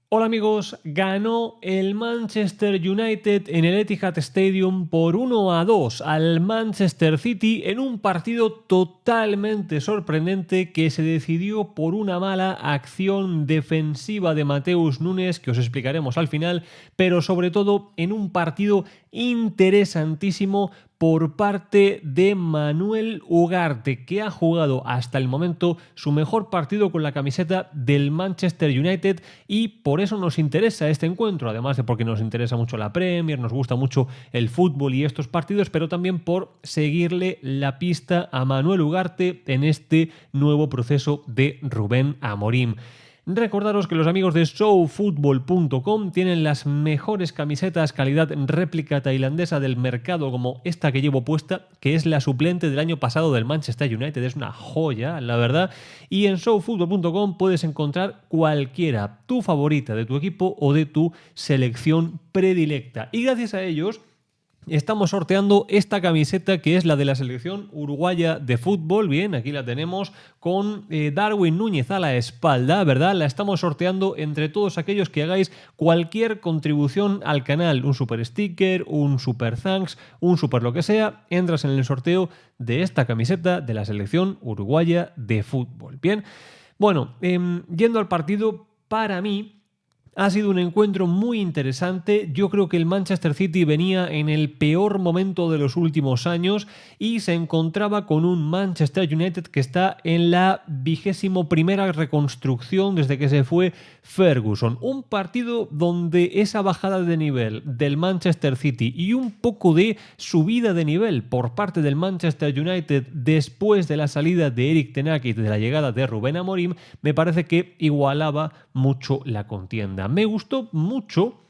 Hola amigos, ganó el Manchester United en el Etihad Stadium por 1-2 al Manchester City en un partido totalmente sorprendente que se decidió por una mala acción defensiva de Mateus Nunes, que os explicaremos al final, pero sobre todo en un partido interesantísimo por parte de Manuel Ugarte, que ha jugado hasta el momento su mejor partido con la camiseta del Manchester United y por eso nos interesa este encuentro, además de porque nos interesa mucho la Premier, nos gusta mucho el fútbol y estos partidos, pero también por seguirle la pista a Manuel Ugarte en este nuevo proceso de Rubén Amorim. Recordaros que los amigos de showfootball.com tienen las mejores camisetas calidad réplica tailandesa del mercado, como esta que llevo puesta, que es la suplente del año pasado del Manchester United. Es una joya, la verdad. Y en showfootball.com puedes encontrar cualquiera, tu favorita de tu equipo o de tu selección predilecta. Y gracias a ellos estamos sorteando esta camiseta que es la de la selección uruguaya de fútbol. Bien, aquí la tenemos con Darwin Núñez a la espalda, ¿verdad? La estamos sorteando entre todos aquellos que hagáis cualquier contribución al canal. Un super sticker, un super thanks, un super lo que sea. Entras en el sorteo de esta camiseta de la selección uruguaya de fútbol. Bien, bueno, yendo al partido, para mí ha sido un encuentro muy interesante. Yo creo que el Manchester City venía en el peor momento de los últimos años y se encontraba con un Manchester United que está en la 21ª reconstrucción desde que se fue Ferguson. Un partido donde esa bajada de nivel del Manchester City y un poco de subida de nivel por parte del Manchester United después de la salida de Erik ten Hag y de la llegada de Rubén Amorim me parece que igualaba mucho la contienda. Me gustó mucho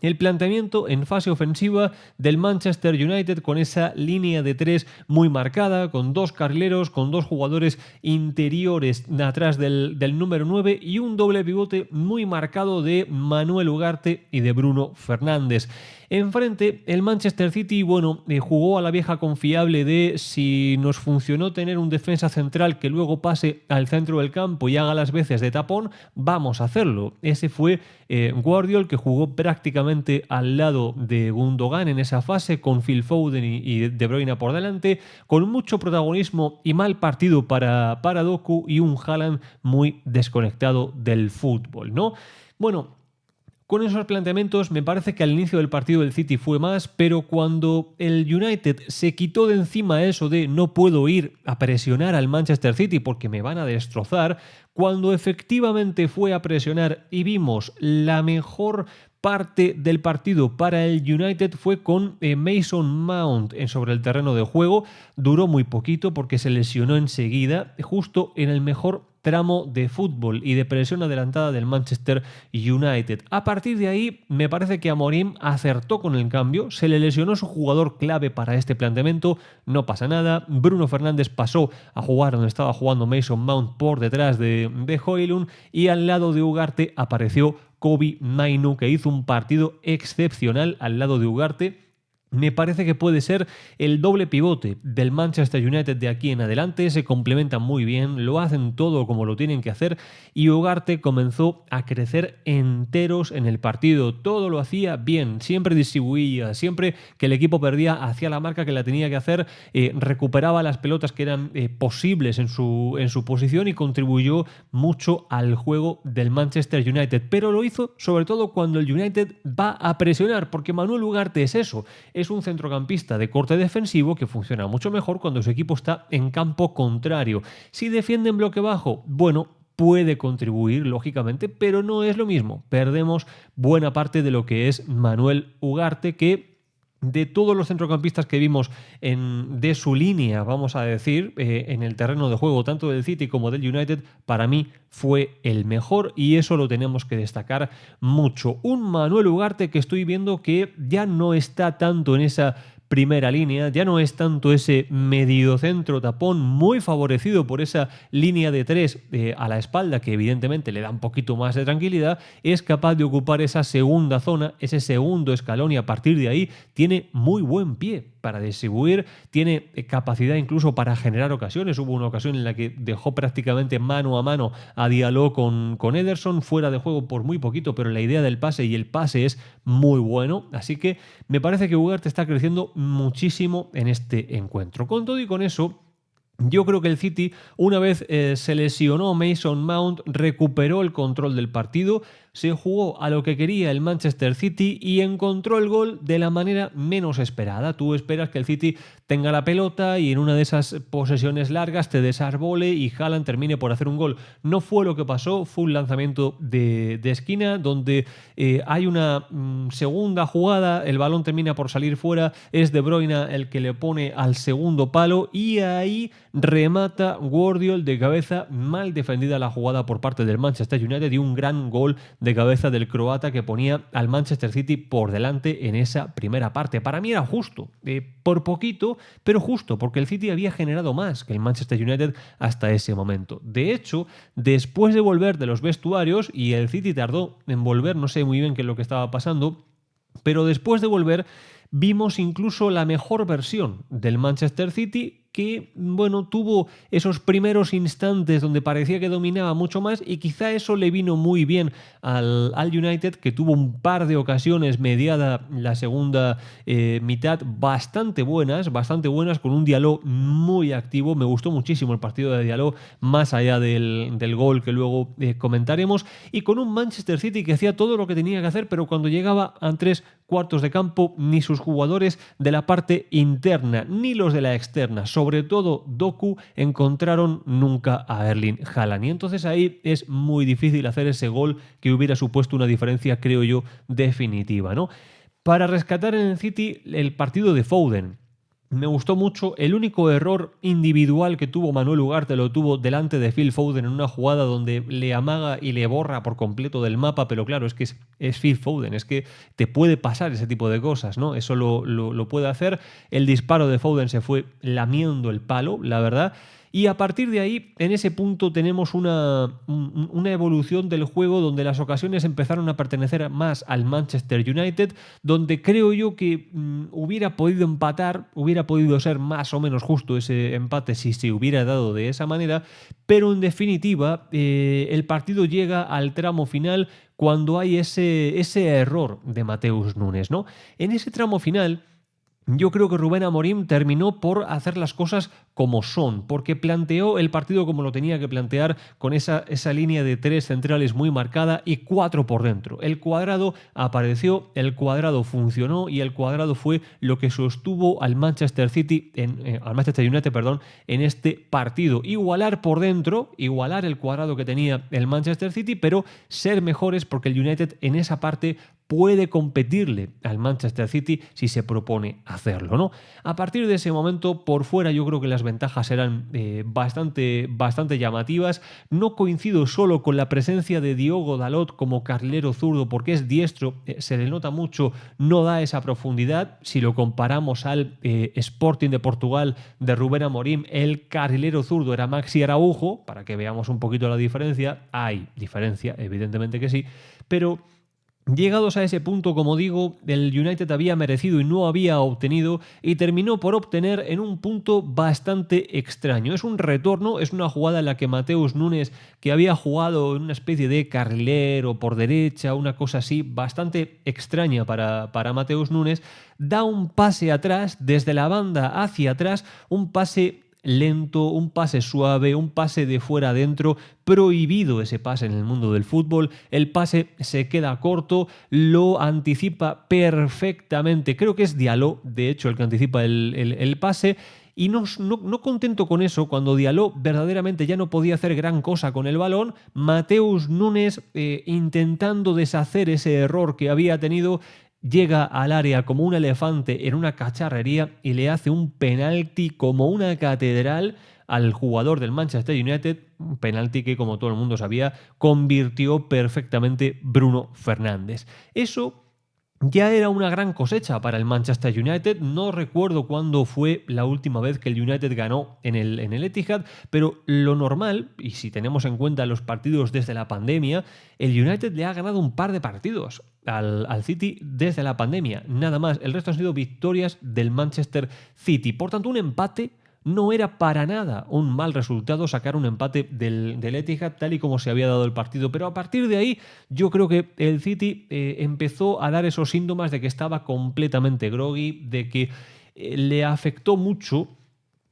el planteamiento en fase ofensiva del Manchester United con esa línea de tres muy marcada, con dos carrileros, con dos jugadores interiores atrás del número 9 y un doble pivote muy marcado de Manuel Ugarte y de Bruno Fernández. Enfrente, el Manchester City, jugó a la vieja confiable de si nos funcionó tener un defensa central que luego pase al centro del campo y haga las veces de tapón, vamos a hacerlo. Ese fue Guardiola, que jugó prácticamente al lado de Gundogan en esa fase, con Phil Foden y De Bruyne por delante, con mucho protagonismo y mal partido para Doku y un Haaland muy desconectado del fútbol, ¿no? Bueno, con esos planteamientos me parece que al inicio del partido el City fue más, pero cuando el United se quitó de encima eso de no puedo ir a presionar al Manchester City porque me van a destrozar, cuando efectivamente fue a presionar y vimos la mejor parte del partido para el United fue con Mason Mount sobre el terreno de juego. Duró muy poquito porque se lesionó enseguida, justo en el mejor tramo de fútbol y de presión adelantada del Manchester United. A partir de ahí, me parece que Amorim acertó con el cambio, se le lesionó su jugador clave para este planteamiento, no pasa nada. Bruno Fernández pasó a jugar donde estaba jugando Mason Mount por detrás de Højlund y al lado de Ugarte apareció Kobbie Mainoo, que hizo un partido excepcional al lado de Ugarte. Me parece que puede ser el doble pivote del Manchester United de aquí en adelante, se complementan muy bien, lo hacen todo como lo tienen que hacer y Ugarte comenzó a crecer enteros en el partido, todo lo hacía bien, siempre distribuía, siempre que el equipo perdía hacía la marca que la tenía que hacer, recuperaba las pelotas que eran posibles en su posición y contribuyó mucho al juego del Manchester United, pero lo hizo sobre todo cuando el United va a presionar, porque Manuel Ugarte es eso, es un centrocampista de corte defensivo que funciona mucho mejor cuando su equipo está en campo contrario. Si defiende en bloque bajo, puede contribuir, lógicamente, pero no es lo mismo. Perdemos buena parte de lo que es Manuel Ugarte, que de todos los centrocampistas que vimos de su línea, vamos a decir, en el terreno de juego, tanto del City como del United, para mí fue el mejor y eso lo tenemos que destacar mucho. Un Manuel Ugarte que estoy viendo que ya no está tanto en esa primera línea, ya no es tanto ese mediocentro tapón muy favorecido por esa línea de 3 a la espalda, que evidentemente le da un poquito más de tranquilidad, es capaz de ocupar esa segunda zona, ese segundo escalón, y a partir de ahí tiene muy buen pie para distribuir, tiene capacidad incluso para generar ocasiones. Hubo una ocasión en la que dejó prácticamente mano a mano a Diallo con Ederson, fuera de juego por muy poquito, pero la idea del pase y el pase es muy bueno, así que me parece que Ugarte está creciendo muchísimo en este encuentro. Con todo y con eso, yo creo que el City, una vez se lesionó Mason Mount, recuperó el control del partido, se jugó a lo que quería el Manchester City y encontró el gol de la manera menos esperada. Tú esperas que el City tenga la pelota y en una de esas posesiones largas te desarbole y Haaland termine por hacer un gol. No fue lo que pasó, fue un lanzamiento de esquina donde hay una segunda jugada, el balón termina por salir fuera, es De Bruyne el que le pone al segundo palo y ahí remata Guardiol de cabeza, mal defendida la jugada por parte del Manchester United y un gran gol de cabeza del croata que ponía al Manchester City por delante en esa primera parte. Para mí era justo, por poquito, pero justo, porque el City había generado más que el Manchester United hasta ese momento. De hecho, después de volver de los vestuarios, y el City tardó en volver, no sé muy bien qué es lo que estaba pasando, pero después de volver vimos incluso la mejor versión del Manchester City, que, bueno, tuvo esos primeros instantes donde parecía que dominaba mucho más y quizá eso le vino muy bien al United, que tuvo un par de ocasiones mediada la segunda mitad bastante buenas, con un Diallo muy activo. Me gustó muchísimo el partido de Diallo, más allá del gol que luego comentaremos, y con un Manchester City que hacía todo lo que tenía que hacer, pero cuando llegaba a 3/4 de campo, ni sus jugadores de la parte interna ni los de la externa, sobre todo Doku, encontraron nunca a Erling Haaland. Y entonces ahí es muy difícil hacer ese gol que hubiera supuesto una diferencia, creo yo, definitiva, ¿no? Para rescatar en el City el partido de Foden. Me gustó mucho. El único error individual que tuvo Manuel Ugarte lo tuvo delante de Phil Foden en una jugada donde le amaga y le borra por completo del mapa, pero claro, es que es Phil Foden, es que te puede pasar ese tipo de cosas, ¿no? Eso lo puede hacer. El disparo de Foden se fue lamiendo el palo, la verdad. Y a partir de ahí, en ese punto tenemos una evolución del juego donde las ocasiones empezaron a pertenecer más al Manchester United, donde creo yo que hubiera podido empatar, hubiera podido ser más o menos justo ese empate si se hubiera dado de esa manera, pero en definitiva el partido llega al tramo final cuando hay ese error de Mateus Nunes, ¿no? En ese tramo final, yo creo que Rubén Amorim terminó por hacer las cosas como son, porque planteó el partido como lo tenía que plantear, con esa línea de 3 centrales muy marcada y 4 por dentro. El cuadrado apareció, el cuadrado funcionó y el cuadrado fue lo que sostuvo al Manchester City, al Manchester United, perdón, en este partido. Igualar por dentro, igualar el cuadrado que tenía el Manchester City, pero ser mejores porque el United en esa parte puede competirle al Manchester City si se propone hacerlo, ¿no? A partir de ese momento, por fuera, yo creo que las ventajas eran bastante llamativas. No coincido solo con la presencia de Diogo Dalot como carrilero zurdo, porque es diestro, se le nota mucho, no da esa profundidad. Si lo comparamos al Sporting de Portugal de Rubén Amorim, el carrilero zurdo era Maxi Araujo, para que veamos un poquito la diferencia. Hay diferencia, evidentemente que sí, pero llegados a ese punto, como digo, el United había merecido y no había obtenido, y terminó por obtener en un punto bastante extraño. Es un retorno, es una jugada en la que Mateus Nunes, que había jugado en una especie de carrilero por derecha, una cosa así bastante extraña para Mateus Nunes, da un pase atrás, desde la banda hacia atrás, un pase lento, un pase suave, un pase de fuera adentro, prohibido ese pase en el mundo del fútbol. El pase se queda corto, lo anticipa perfectamente, creo que es Diallo, de hecho, el que anticipa el pase. Y no contento con eso, cuando Diallo verdaderamente ya no podía hacer gran cosa con el balón, Mateus Nunes, intentando deshacer ese error que había tenido, llega al área como un elefante en una cacharrería y le hace un penalti como una catedral al jugador del Manchester United, un penalti que, como todo el mundo sabía, convirtió perfectamente Bruno Fernández. Eso ya era una gran cosecha para el Manchester United. No recuerdo cuándo fue la última vez que el United ganó en el Etihad, pero lo normal, y si tenemos en cuenta los partidos desde la pandemia, el United le ha ganado un par de partidos al City desde la pandemia, nada más. El resto han sido victorias del Manchester City. Por tanto, un empate no era para nada un mal resultado sacar un empate del Etihad tal y como se había dado el partido, pero a partir de ahí yo creo que el City empezó a dar esos síntomas de que estaba completamente groggy, de que le afectó mucho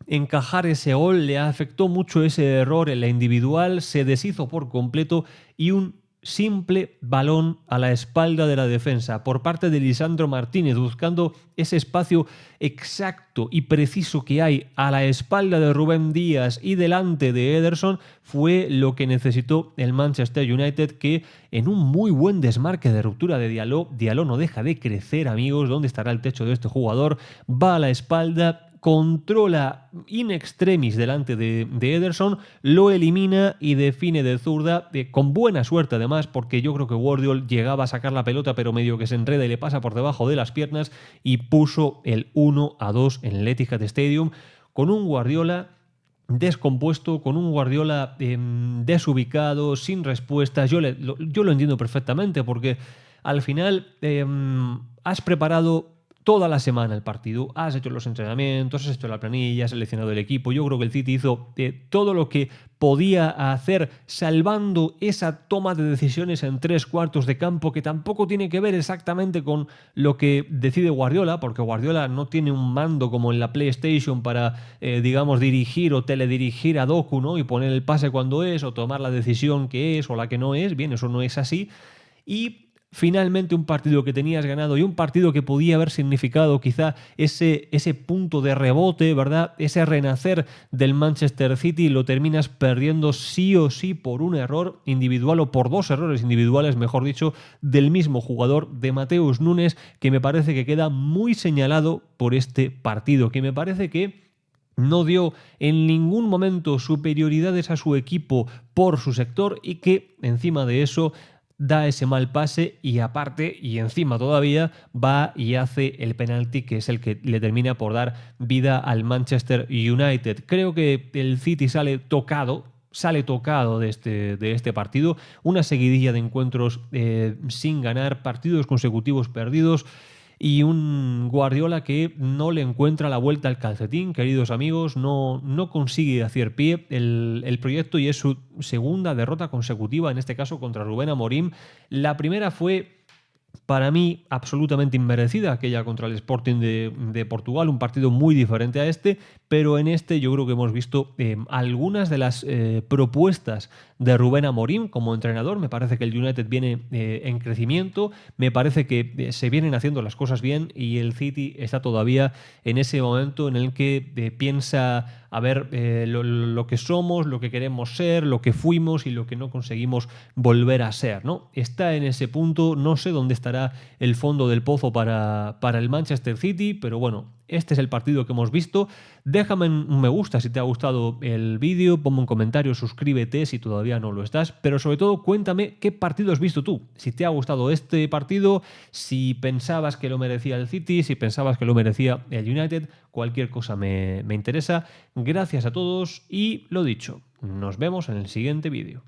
encajar ese gol, le afectó mucho ese error en la individual, se deshizo por completo y un simple balón a la espalda de la defensa por parte de Lisandro Martínez, buscando ese espacio exacto y preciso que hay a la espalda de Rubén Díaz y delante de Ederson, fue lo que necesitó el Manchester United, que en un muy buen desmarque de ruptura de Diallo no deja de crecer, amigos. ¿Dónde estará el techo de este jugador? Va a la espalda, controla in extremis delante de Ederson, lo elimina y define de zurda, con buena suerte además, porque yo creo que Guardiola llegaba a sacar la pelota, pero medio que se enreda y le pasa por debajo de las piernas, y puso el 1-2 en el Etihad Stadium, con un Guardiola descompuesto, con un Guardiola desubicado, sin respuestas. Yo lo entiendo perfectamente, porque al final has preparado toda la semana el partido, has hecho los entrenamientos, has hecho la planilla, has seleccionado el equipo. Yo creo que el City hizo todo lo que podía hacer, salvando esa toma de decisiones en 3/4 de campo, que tampoco tiene que ver exactamente con lo que decide Guardiola, porque Guardiola no tiene un mando como en la PlayStation para, digamos, dirigir o teledirigir a Doku, ¿no? Y poner el pase cuando es, o tomar la decisión que es o la que no es. Bien, eso no es así. Y finalmente un partido que tenías ganado y un partido que podía haber significado quizá ese punto de rebote, ¿verdad? Ese renacer del Manchester City, lo terminas perdiendo sí o sí por un error individual, o por dos errores individuales, mejor dicho, del mismo jugador, de Mateus Nunes, que me parece que queda muy señalado por este partido, que me parece que no dio en ningún momento superioridades a su equipo por su sector, y que encima de eso da ese mal pase y aparte y encima todavía va y hace el penalti, que es el que le termina por dar vida al Manchester United. Creo que el City sale tocado de este partido. Una seguidilla de encuentros sin ganar, partidos consecutivos perdidos, y un Guardiola que no le encuentra la vuelta al calcetín, queridos amigos. No consigue hacer pie el proyecto, y es su segunda derrota consecutiva, en este caso contra Rubén Amorim. La primera fue, para mí, absolutamente inmerecida, aquella contra el Sporting de Portugal, un partido muy diferente a este, pero en este yo creo que hemos visto algunas de las propuestas de Rubén Amorim como entrenador. Me parece que el United viene en crecimiento, me parece que se vienen haciendo las cosas bien, y el City está todavía en ese momento en el que piensa a ver lo que somos, lo que queremos ser, lo que fuimos y lo que no conseguimos volver a ser, ¿no? Está en ese punto. No sé dónde estará el fondo del pozo para el Manchester City, pero bueno, este es el partido que hemos visto. Déjame un me gusta si te ha gustado el vídeo, ponme un comentario, suscríbete si todavía no lo estás, pero sobre todo cuéntame qué partido has visto tú, si te ha gustado este partido, si pensabas que lo merecía el City, si pensabas que lo merecía el United. Cualquier cosa me interesa. Gracias a todos y lo dicho, nos vemos en el siguiente vídeo.